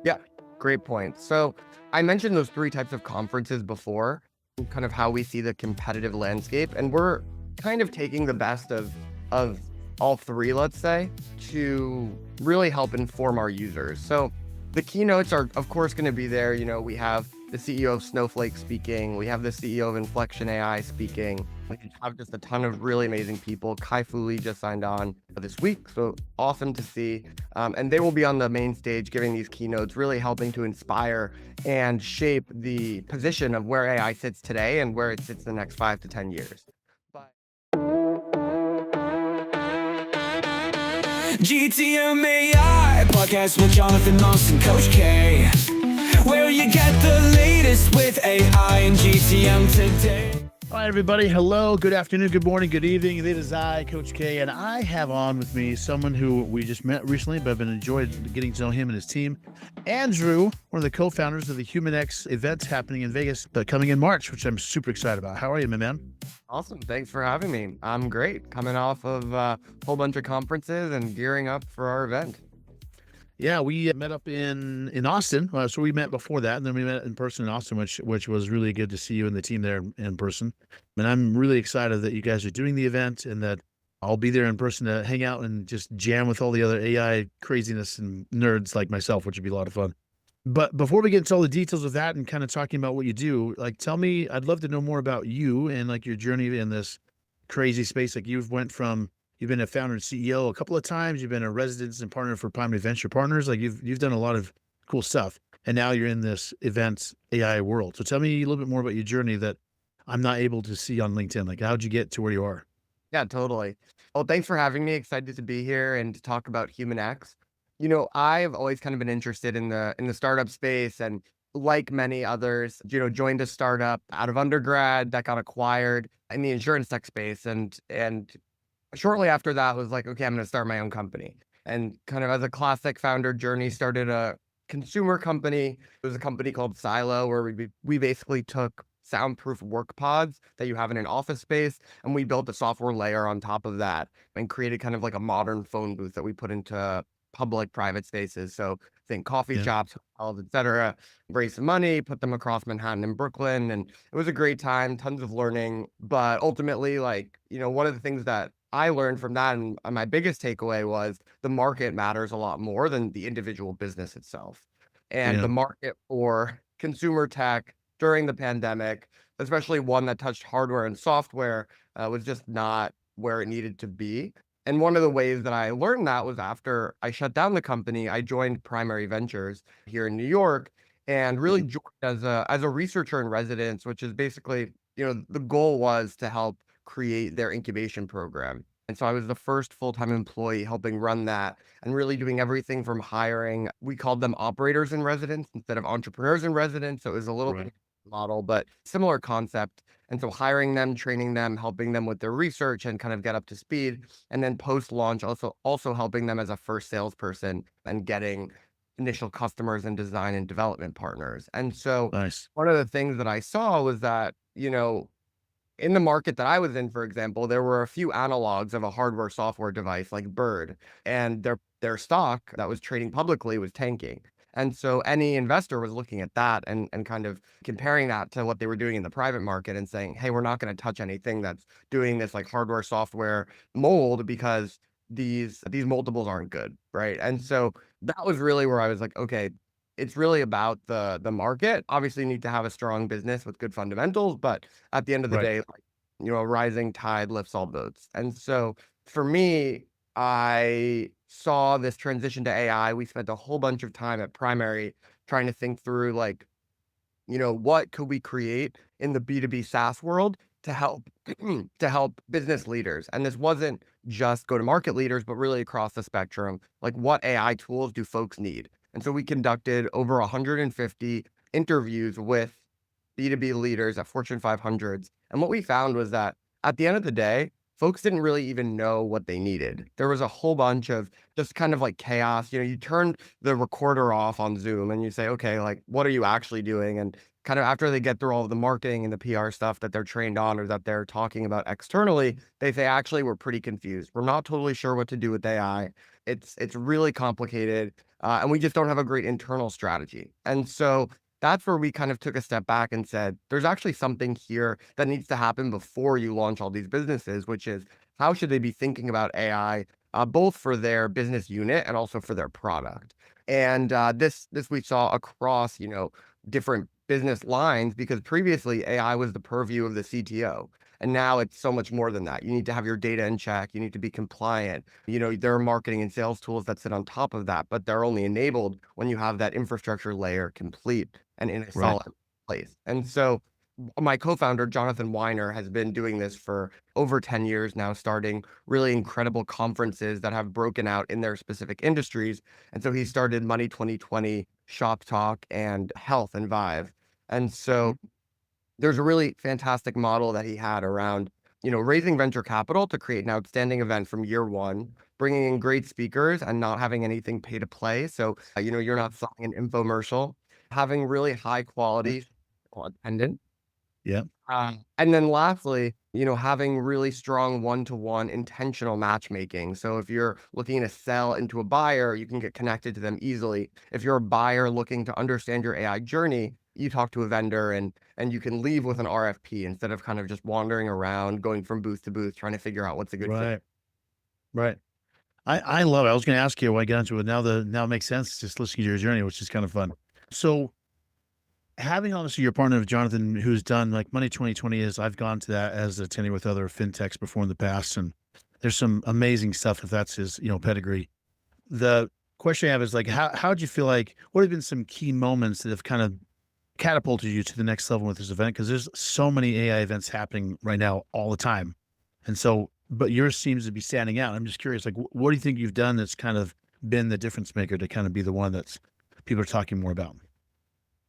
Yeah, great point. So I mentioned those three types of conferences before, kind of how we see the competitive landscape, and we're kind of taking the best of all three, let's say, to really help inform our users. So the keynotes are, of course, going to be there. We have the CEO of Snowflake speaking, we have the CEO of Inflection AI speaking. We have just a ton of really amazing people. Kai Fu Lee just signed on this week, so awesome to see. And they will be on the main stage giving these keynotes, really helping to inspire and shape the position of where AI sits today and where it sits in the next 5 to 10 years. But GTM AI podcast with Jonathan Moss and Coach K, where you get the latest with AI and GTM today. All right, everybody. Hello, good afternoon, good morning, good evening. It is I, Coach K, and I have on with me someone who we just met recently, but I've been enjoyed getting to know him and his team. Andrew, one of the co-founders of the HumanX event happening in Vegas, coming in March, which I'm super excited about. How are you, my man? awesome. Thanks for having me. I'm great. Coming off of a whole bunch of conferences and gearing up for our event. Yeah, we met up in Austin. So we met before that, and then we met in person in Austin, which was really good to see you and the team there in person. And I'm really excited that you guys are doing the event and that I'll be there in person to hang out and just jam with all the other AI craziness and nerds like myself, which would be a lot of fun. But before we get into all the details of that and kind of talking about what you do, like tell me, I'd love to know more about you and like your journey in this crazy space. Like you've been a founder and CEO a couple of times. You've been a residence and partner for Primary Venture Partners. Like you've done a lot of cool stuff, and now you're in this events AI world. So tell me a little bit more about your journey that I'm not able to see on LinkedIn. Like how'd you get to where you are? Yeah, totally. Well, thanks for having me. Excited to be here and to talk about HumanX. I've always kind of been interested in the startup space, and like many others, joined a startup out of undergrad that got acquired in the insurance tech space, and shortly after that was like, okay, I'm going to start my own company. And kind of as a classic founder journey, started a consumer company. It was a company called Silo, where we basically took soundproof work pods that you have in an office space, and we built a software layer on top of that and created kind of like a modern phone booth that we put into public private spaces. So think coffee Yeah. shops, hotels, etc. Raise some money, put them across Manhattan and Brooklyn, and it was a great time, tons of learning. But ultimately, like, one of the things that I learned from that, and my biggest takeaway was the market matters a lot more than the individual business itself. And Yeah. the market for consumer tech during the pandemic, especially one that touched hardware and software, was just not where it needed to be. And one of the ways that I learned that was after I shut down the company, I joined Primary Ventures here in New York and really Mhm. joined as a researcher in residence, which is basically, the goal was to help create their incubation program. And so I was the first full-time employee helping run that and really doing everything from hiring. We called them operators in residence instead of entrepreneurs in residence. So it was a little Right. model, but similar concept. And so hiring them, training them, helping them with their research and kind of get up to speed. And then post launch, also helping them as a first salesperson and getting initial customers and design and development partners. And so Nice. one of the things that I saw was that, in the market that I was in, for example, there were a few analogs of a hardware software device like Bird, and their stock that was trading publicly was tanking. And so any investor was looking at that and kind of comparing that to what they were doing in the private market and saying, hey, we're not going to touch anything that's doing this like hardware software mold because these multiples aren't good. Right. And so that was really where I was like, okay, it's really about the market. Obviously, you need to have a strong business with good fundamentals, but at the end of the Right. day, like, a rising tide lifts all boats. And so for me, I saw this transition to AI. We spent a whole bunch of time at Primary trying to think through like, what could we create in the B2B SaaS world to help to help business leaders. And this wasn't just go to market leaders, but really across the spectrum. Like what AI tools do folks need? And so we conducted over 150 interviews with B2B leaders at Fortune 500s. And what we found was that at the end of the day, folks didn't really even know what they needed. There was a whole bunch of just kind of like chaos. You turn the recorder off on Zoom and you say, okay, like, what are you actually doing? And kind of after they get through all of the marketing and the PR stuff that they're trained on or that they're talking about externally, they say, actually, we're pretty confused. We're not totally sure what to do with AI. It's really complicated, and we just don't have a great internal strategy. And so that's where we kind of took a step back and said, there's actually something here that needs to happen before you launch all these businesses, which is how should they be thinking about AI, both for their business unit and also for their product. And this we saw across, different business lines, because previously AI was the purview of the CTO. And now it's so much more than that. You need to have your data in check. You need to be compliant. There are marketing and sales tools that sit on top of that, but they're only enabled when you have that infrastructure layer complete and in a Right. solid place. And so my co-founder, Jonathan Weiner, has been doing this for over 10 years now, starting really incredible conferences that have broken out in their specific industries. And so he started Money 2020, Shop Talk, and Health and Vive. And so there's a really fantastic model that he had around, raising venture capital to create an outstanding event from year one, bringing in great speakers and not having anything pay to play. So, you're not selling an infomercial, having really high quality attendance. Yeah. And then lastly, having really strong one-to-one intentional matchmaking. So if you're looking to sell into a buyer, you can get connected to them easily. If you're a buyer looking to understand your AI journey, you talk to a vendor and you can leave with an RFP instead of kind of just wandering around, going from booth to booth, trying to figure out what's a good fit. Right. Right. I love it. I was going to ask you why I got into it. Now it makes sense just listening to your journey, which is kind of fun. So having obviously your partner Jonathan, who's done like Money 2020 is, I've gone to that as attending with other fintechs before in the past, and there's some amazing stuff if that's his, pedigree. The question I have is like, how'd you feel like, what have been some key moments that have kind of catapulted you to the next level with this event? Because there's so many AI events happening right now all the time. And so, but yours seems to be standing out. I'm just curious, like, what do you think you've done that's kind of been the difference maker to kind of be the one that's people are talking more about?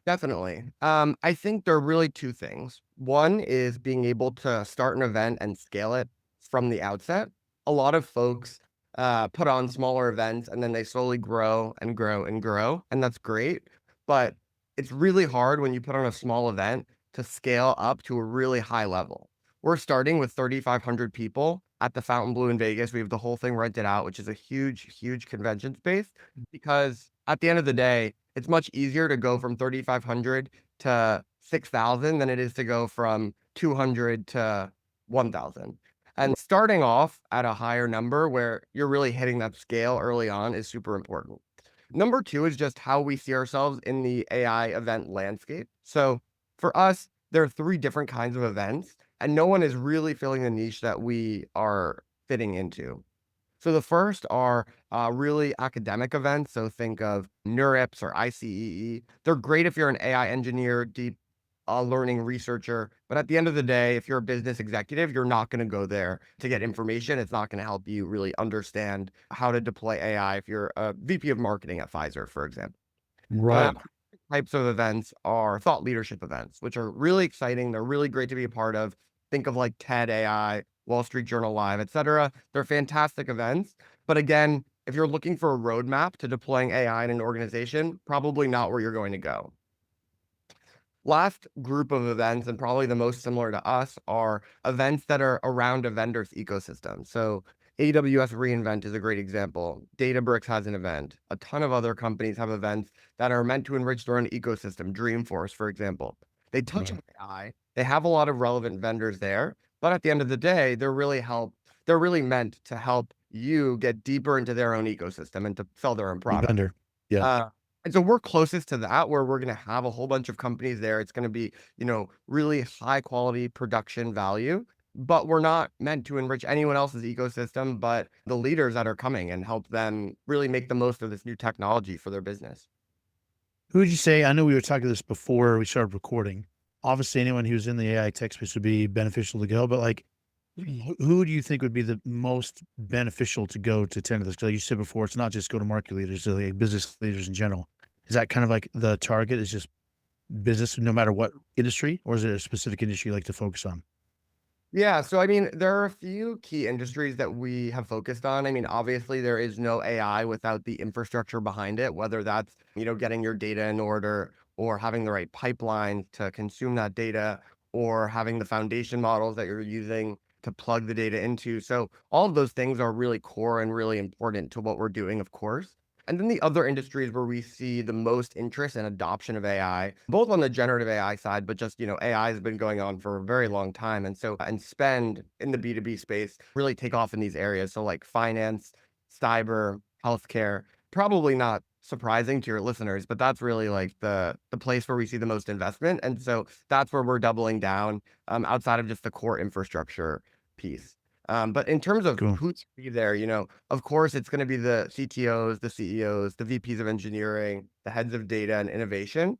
Definitely. I think there are really two things. One is being able to start an event and scale it from the outset. A lot of folks put on smaller events and then they slowly grow and grow and grow, and that's great. But it's really hard when you put on a small event to scale up to a really high level. We're starting with 3,500 people at the Fountain in Vegas. We have the whole thing rented out, which is a huge, huge convention space, because at the end of the day, it's much easier to go from 3,500 to 6,000 than it is to go from 200 to 1,000. And starting off at a higher number where you're really hitting that scale early on is super important. Number two is just how we see ourselves in the AI event landscape. So for us, there are three different kinds of events, and no one is really filling the niche that we are fitting into. So the first are really academic events. So think of NeurIPS or ICEE. They're great if you're an AI engineer, deep learning researcher. But at the end of the day, if you're a business executive, you're not going to go there to get information. It's not going to help you really understand how to deploy AI if you're a VP of marketing at Pfizer, for example. Right. Types of events are thought leadership events, which are really exciting. They're really great to be a part of. Think of like TED AI, Wall Street Journal Live, etc. They're fantastic events. But again, if you're looking for a roadmap to deploying AI in an organization, probably not where you're going to go. Last group of events, and probably the most similar to us, are events that are around a vendor's ecosystem. So AWS reInvent is a great example. Databricks has an event. A ton of other companies have events that are meant to enrich their own ecosystem. Dreamforce, for example. They touch on AI. They have a lot of relevant vendors there, but at the end of the day, they're really meant to help you get deeper into their own ecosystem and to sell their own product. Vendor. Yeah. And so we're closest to that, where we're going to have a whole bunch of companies there. It's going to be, really high quality production value, but we're not meant to enrich anyone else's ecosystem, but the leaders that are coming and help them really make the most of this new technology for their business. Who would you say, I know we were talking this before we started recording. Obviously, anyone who's in the AI tech space would be beneficial to go, but like, who do you think would be the most beneficial to go to attend to this? 'Cause like you said before, it's not just go to market leaders, it's like business leaders in general. Is that kind of like the target is just business, no matter what industry, or is it a specific industry you like to focus on? Yeah, so I mean, there are a few key industries that we have focused on. I mean, obviously, there is no AI without the infrastructure behind it, whether that's, getting your data in order, or having the right pipeline to consume that data, or having the foundation models that you're using to plug the data into. So all of those things are really core and really important to what we're doing, of course. And then the other industries where we see the most interest and adoption of AI, both on the generative AI side, but just, AI has been going on for a very long time. And so, and spend in the B2B space really take off in these areas. So like finance, cyber, healthcare, probably not surprising to your listeners, but that's really like the place where we see the most investment. And so that's where we're doubling down, outside of just the core infrastructure piece. But in terms of Cool. who's gonna be there, of course, it's going to be the CTOs, the CEOs, the VPs of engineering, the heads of data and innovation,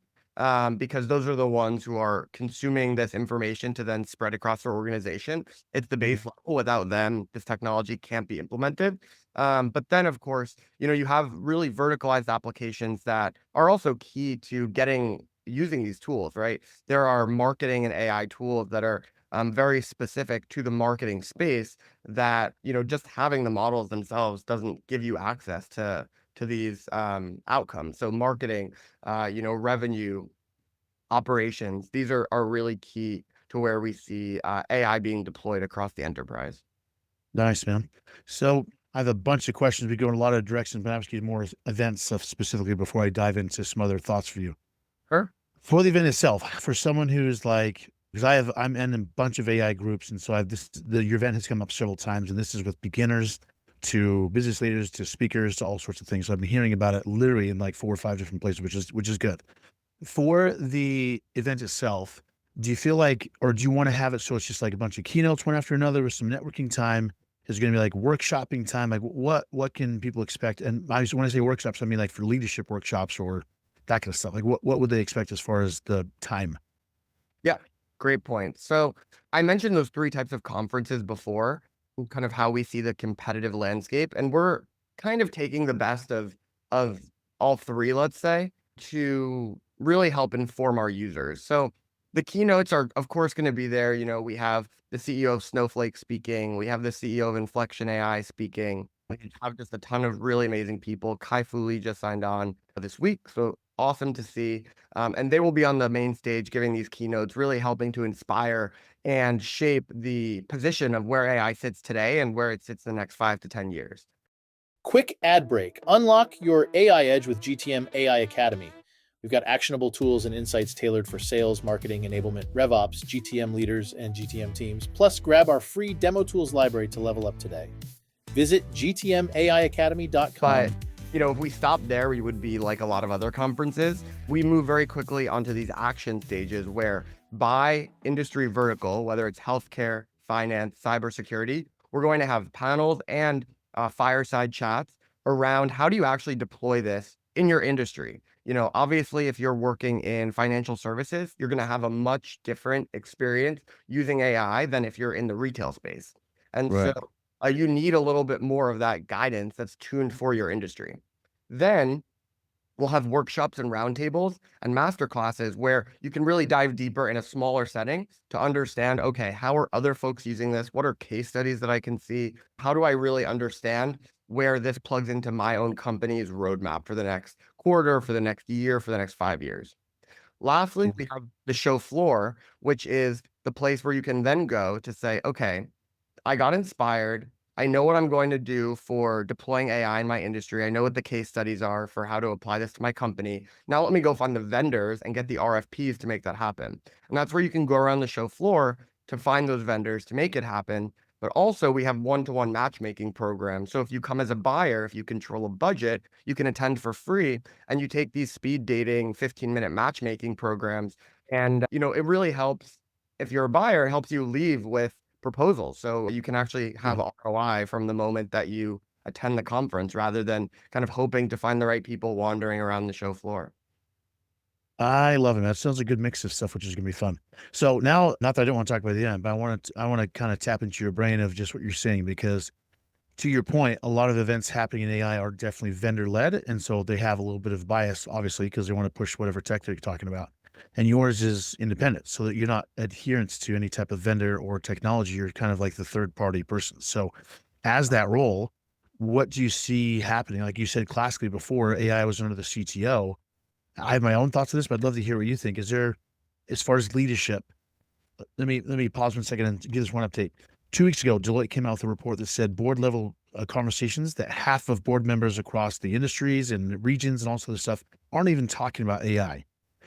because those are the ones who are consuming this information to then spread across their organization. It's the base level. Without them, this technology can't be implemented. But then, of course, you have really verticalized applications that are also key to using these tools, right? There are marketing and AI tools that are very specific to the marketing space that, just having the models themselves doesn't give you access to these outcomes. So marketing, revenue, operations, these are really key to where we see AI being deployed across the enterprise. Nice, man. So I have a bunch of questions. We go in a lot of directions, but I'm asking more event stuff specifically before I dive into some other thoughts for you. Sure. For the event itself, for someone who's like, because I'm in a bunch of AI groups, and so your event has come up several times, and this is with beginners to business leaders to speakers to all sorts of things. So I've been hearing about it literally in like 4 or 5 different places, which is good. For the event itself, do you feel like, or do you want to have it so it's just like a bunch of keynotes one after another with some networking time? Is it going to be like workshopping time? Like what can people expect? And when I say workshops, I mean like for leadership workshops or that kind of stuff. Like what would they expect as far as the time? Yeah, great point. So I mentioned those three types of conferences before, and kind of how we see the competitive landscape, and we're kind of taking the best of all three, let's say, to really help inform our users. So the keynotes are, of course, going to be there. We have the CEO of Snowflake speaking. We have the CEO of Inflection AI speaking. We have just a ton of really amazing people. Kai Fu Lee just signed on this week, so awesome to see. And they will be on the main stage giving these keynotes, really helping to inspire and shape the position of where AI sits today and where it sits the next 5 to 10 years. Quick ad break. Unlock your AI edge with GTM AI Academy. We've got actionable tools and insights tailored for sales, marketing, enablement, RevOps, GTM leaders, and GTM teams. Plus, grab our free demo tools library to level up today. Visit gtmaiacademy.com. But if we stopped there, we would be like a lot of other conferences. We move very quickly onto these action stages where by industry vertical, whether it's healthcare, finance, cybersecurity, we're going to have panels and fireside chats around how do you actually deploy this in your industry. Obviously, if you're working in financial services, you're going to have a much different experience using AI than if you're in the retail space. And Right. so you need a little bit more of that guidance that's tuned for your industry. Then we'll have workshops and roundtables and master classes where you can really dive deeper in a smaller setting to understand, okay, how are other folks using this? What are case studies that I can see? How do I really understand where this plugs into my own company's roadmap for the next quarter, for the next year, for the next 5 years? Lastly, we have the show floor, which is the place where you can then go to say, okay, I got inspired. I know what I'm going to do for deploying AI in my industry. I know what the case studies are for how to apply this to my company. Now let me go find the vendors and get the RFPs to make that happen. And that's where you can go around the show floor to find those vendors to make it happen. But also we have one-to-one matchmaking programs. So if you come as a buyer, if you control a budget, you can attend for free and you take these speed dating 15-minute matchmaking programs. And, it really helps. If you're a buyer, it helps you leave with proposals. So you can actually have ROI from the moment that you attend the conference rather than kind of hoping to find the right people wandering around the show floor. I love it. That sounds like a good mix of stuff, which is gonna be fun. So now, not that I don't want to talk about the end, but I want to kind of tap into your brain of just what you're saying, because to your point, a lot of events happening in AI are definitely vendor led. And so they have a little bit of bias, obviously, because they want to push whatever tech they're talking about. And yours is independent, so that you're not adherent to any type of vendor or technology. You're kind of like the third party person. So as that role, what do you see happening? Like you said, classically before, AI was under the CTO. I have my own thoughts on this, but I'd love to hear what you think. Is there, as far as leadership, let me pause 1 second and give this one update. 2 weeks ago, Deloitte came out with a report that said board level conversations, that half of board members across the industries and regions and all sorts of stuff aren't even talking about AI.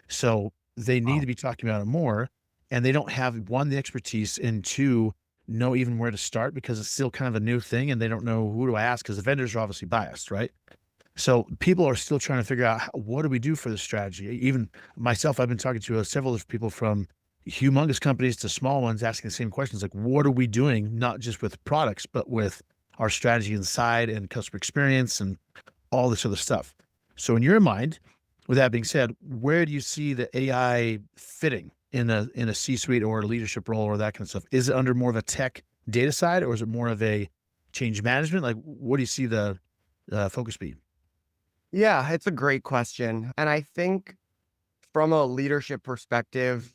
So they need to be talking about it more, and they don't have, one, the expertise, and two, know even where to start, because it's still kind of a new thing and they don't know who to ask, because the vendors are obviously biased, right? So people are still trying to figure out, what do we do for this strategy? Even myself, I've been talking to several of people from humongous companies to small ones, asking the same questions, like, what are we doing, not just with products, but with our strategy inside and customer experience and all this other stuff. So in your mind, with that being said, where do you see the AI fitting in a C-suite or a leadership role or that kind of stuff? Is it under more of a tech data side, or is it more of a change management? Like, what do you see the focus be? Yeah, it's a great question. And I think from a leadership perspective,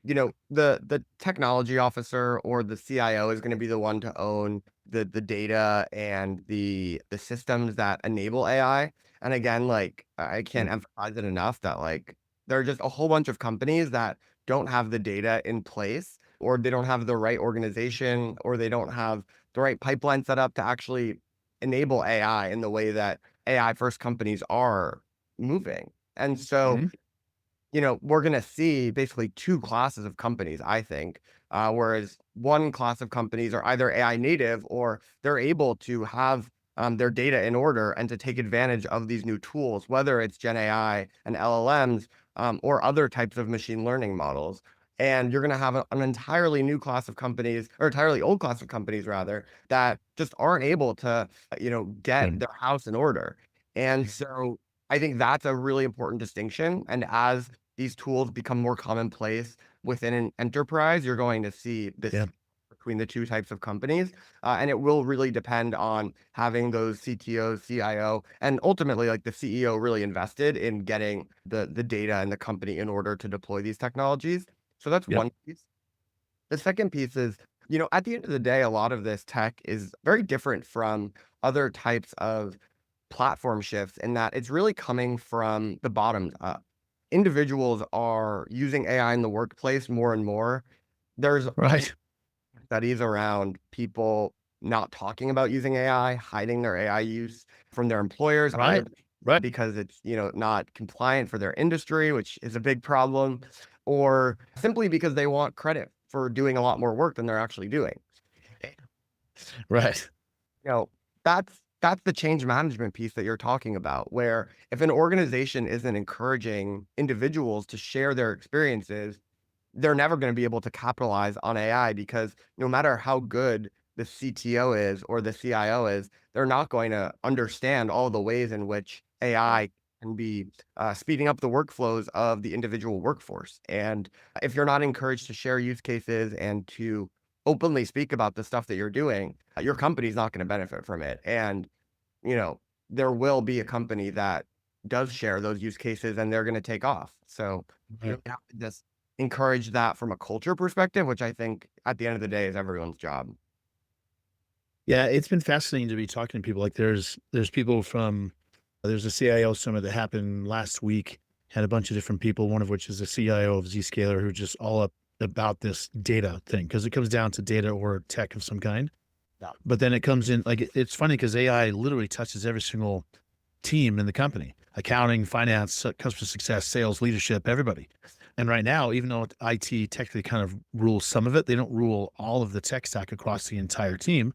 the technology officer or the CIO is going to be the one to own the data and the systems that enable AI. And again, like, I can't emphasize it enough that, like, there are just a whole bunch of companies that don't have the data in place, or they don't have the right organization, or they don't have the right pipeline set up to actually enable AI in the way that AI first companies are moving. And so, Mhm. we're going to see basically two classes of companies, I think. Whereas one class of companies are either AI native, or they're able to have their data in order and to take advantage of these new tools, whether it's Gen AI and LLMs, or other types of machine learning models. And you're going to have an entirely new class of companies, or entirely old class of companies rather, that just aren't able to, get Right. their house in order. And so I think that's a really important distinction. And as these tools become more commonplace within an enterprise, you're going to see this Yeah. between the two types of companies. And it will really depend on having those CTO, CIO, and ultimately, like, the CEO really invested in getting the data and the company in order to deploy these technologies. So that's Yep. one piece. The second piece is, at the end of the day, a lot of this tech is very different from other types of platform shifts, in that it's really coming from the bottom up. Individuals are using AI in the workplace more and more. There's Right. studies around people not talking about using AI, hiding their AI use from their employers, either Right. Right. because it's, not compliant for their industry, which is a big problem, or simply because they want credit for doing a lot more work than they're actually doing. Right. You know, that's the change management piece that you're talking about, where if an organization isn't encouraging individuals to share their experiences, they're never going to be able to capitalize on AI, because no matter how good the CTO is or the CIO is, they're not going to understand all the ways in which AI can be speeding up the workflows of the individual workforce. And if you're not encouraged to share use cases and to openly speak about the stuff that you're doing, your company's not going to benefit from it. And, you know, there will be a company that does share those use cases and they're going to take off. So you Right. have to just encourage that from a culture perspective, which I think at the end of the day is everyone's job. Yeah, it's been fascinating to be talking to people. Like, there's people from, there's a CIO summit that happened last week. Had a bunch of different people, one of which is a CIO of Zscaler, who just all up about this data thing, because it comes down to data or tech of some kind. Yeah. But then it comes in, like, it's funny because AI literally touches every single team in the company: accounting, finance, customer success, sales, leadership, everybody. And right now, even though IT technically kind of rules some of it, they don't rule all of the tech stack across the entire team.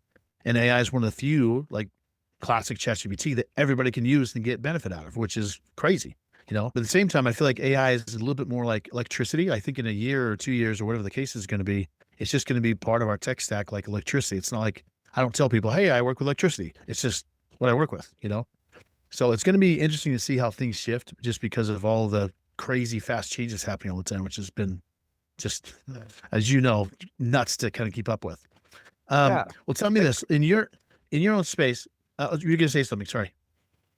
And AI is one of the few, like classic ChatGPT, that everybody can use and get benefit out of, which is crazy. But at the same time, I feel like AI is a little bit more like electricity. I think in a year or 2 years or whatever the case is going to be, it's just going to be part of our tech stack, like electricity. It's not like, I don't tell people, hey, I work with electricity. It's just what I work with. So it's going to be interesting to see how things shift, just because of all the crazy fast changes happening all the time, which has been just, as you know, nuts to kind of keep up with. Yeah. Well, tell me this: in your own space, you're going to say something. Sorry.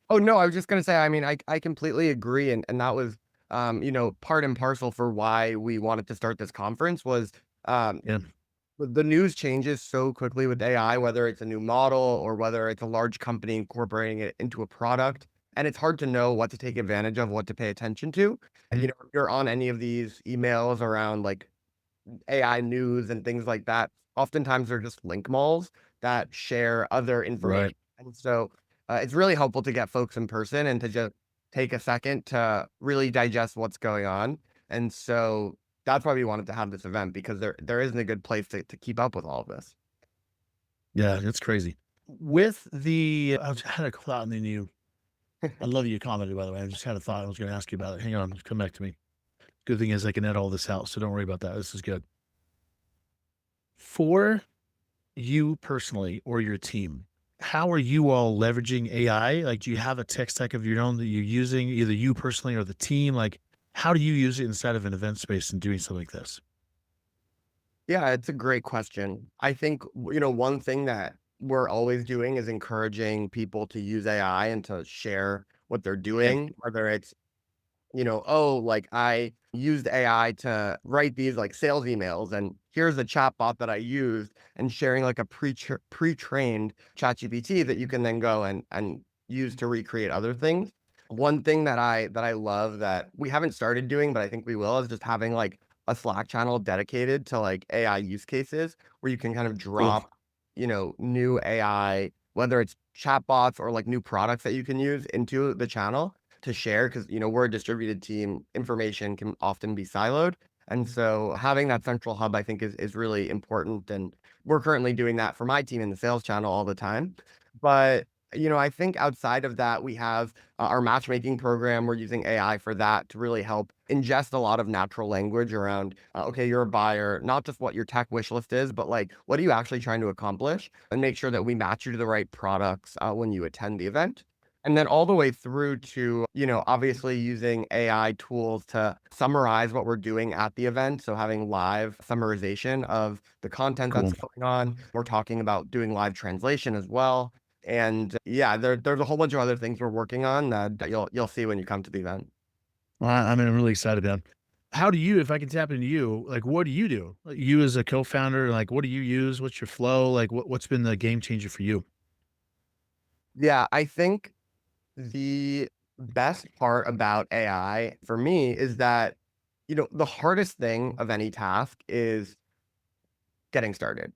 Oh, no, I was just gonna say, I mean, I completely agree, and that was, part and parcel for why we wanted to start this conference was, um, Yeah. the news changes so quickly with AI, whether it's a new model or whether it's a large company incorporating it into a product. and it's hard to know what to take advantage of, what to pay attention to. And, if you're on any of these emails around like AI news and things like that, oftentimes they're just link malls that share other Right. information. And so it's really helpful to get folks in person and to just take a second to really digest what's going on. And so that's why we wanted to have this event, because there isn't a good place to keep up with all of this. Yeah, it's crazy. With the, had a thought and then I love you commented, by the way. I just had a thought I was going to ask you about it. Hang on, come back to me. Good thing is I can edit all this out, so don't worry about that. This is good. For you personally or your team, how are you all leveraging AI? Like, do you have a tech stack of your own that you're using, either you personally or the team? Like, how do you use it inside of an event space and doing something like this? Yeah, it's a great question. I think, one thing that we're always doing is encouraging people to use AI and to share what they're Okay, doing, whether it's, oh, like I used AI to write these like sales emails, and here's a chatbot that I used, and sharing like a pre-trained ChatGPT that you can then go and use to recreate other things. One thing that I love that we haven't started doing, but I think we will, is just having like a Slack channel dedicated to like AI use cases where you can kind of cool. drop, new AI, whether it's chatbots or like new products that you can use into the channel to share, because we're a distributed team. Information can often be siloed, and so having that central hub, I think, is really important. And we're currently doing that for my team in the sales channel all the time. But I think outside of that, we have our matchmaking program. We're using AI for that to really help ingest a lot of natural language around, okay, you're a buyer, not just what your tech wish list is, but like, what are you actually trying to accomplish, and make sure that we match you to the right products when you attend the event. And then all the way through to, obviously using AI tools to summarize what we're doing at the event. So having live summarization of the content Cool. that's going on. We're talking about doing live translation as well. And yeah, there's a whole bunch of other things we're working on that you'll see when you come to the event. Well, I'm really excited, man. How do you, if I can tap into you, like, what do you do? Like, you as a co-founder, like, what do you use? What's your flow? Like, what's been the game changer for you? Yeah, I think the best part about AI for me is that, the hardest thing of any task is getting started.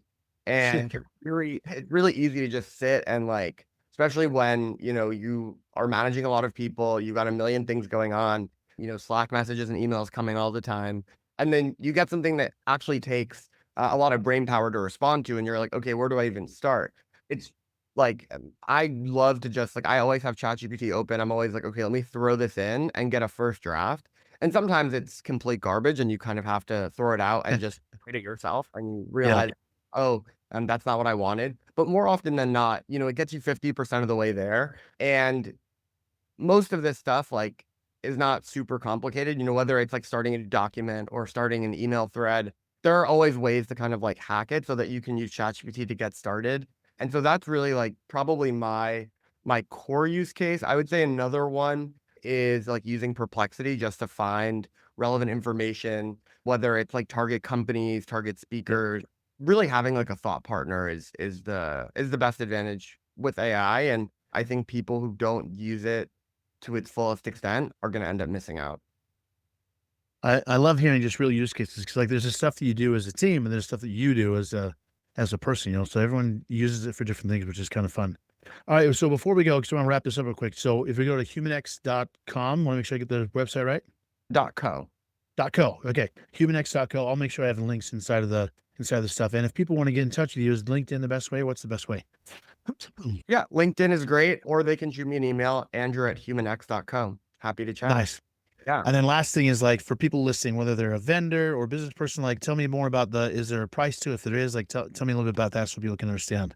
And it's really easy to just sit and like, especially when, you are managing a lot of people, you got a million things going on, Slack messages and emails coming all the time. And then you get something that actually takes a lot of brain power to respond to. And you're like, okay, where do I even start? It's like, I love to just like, I always have ChatGPT open. I'm always like, okay, let me throw this in and get a first draft. And sometimes it's complete garbage and you kind of have to throw it out and just write it yourself, and you Yeah. realize, oh, that's not what I wanted. But more often than not, it gets you 50% of the way there. And most of this stuff like is not super complicated, whether it's like starting a document or starting an email thread. There are always ways to kind of like hack it so that you can use ChatGPT to get started. And so that's really like probably my core use case. I would say another one is like using Perplexity just to find relevant information, whether it's like target companies, target speakers. Really having like a thought partner is the best advantage with AI. And I think people who don't use it to its fullest extent are going to end up missing out. I love hearing just real use cases because like there's the stuff that you do as a team and there's stuff that you do as a person, so everyone uses it for different things, which is kind of fun. All right. So before we go, because I want to wrap this up real quick. So if we go to humanx.com, want to make sure I get the website right. .co. .co. Okay. Humanx.co. I'll make sure I have the links inside of the stuff. And if people want to get in touch with you, is LinkedIn the best way? What's the best way? Yeah, LinkedIn is great, or they can shoot me an email, andrew@humanx.co. Happy to chat. Nice. Yeah. And then last thing is like for people listening, whether they're a vendor or business person, like tell me more about is there a price to it? If there is, like tell me a little bit about that so people can understand.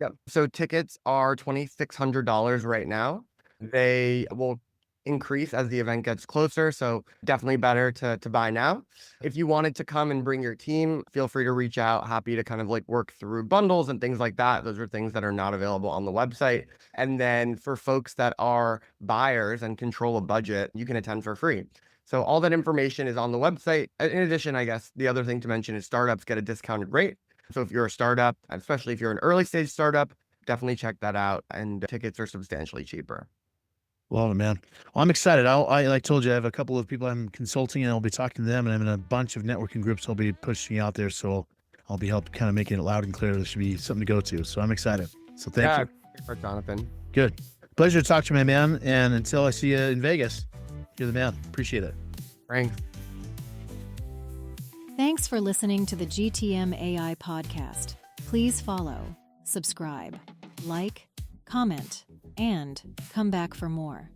Yep. So tickets are $2,600 right now. They will increase as the event gets closer. So definitely better to buy now. If you wanted to come and bring your team, feel free to reach out. Happy to kind of like work through bundles and things like that. Those are things that are not available on the website. And then for folks that are buyers and control a budget, you can attend for free. So all that information is on the website. In addition, I guess the other thing to mention is startups get a discounted rate. So if you're a startup, especially if you're an early stage startup, definitely check that out. And tickets are substantially cheaper. Love it, man. Well, I'm excited. I told you, I have a couple of people I'm consulting, and I'll be talking to them, and I'm in a bunch of networking groups I'll be pushing out there. So I'll be helping kind of making it loud and clear. There should be something to go to. So I'm excited. So thank Yeah, you. for Jonathan. Good. Pleasure to talk to you, my man. And until I see you in Vegas, you're the man. Appreciate it. Thanks. Thanks for listening to the GTM AI podcast. Please follow, subscribe, like, comment, and come back for more.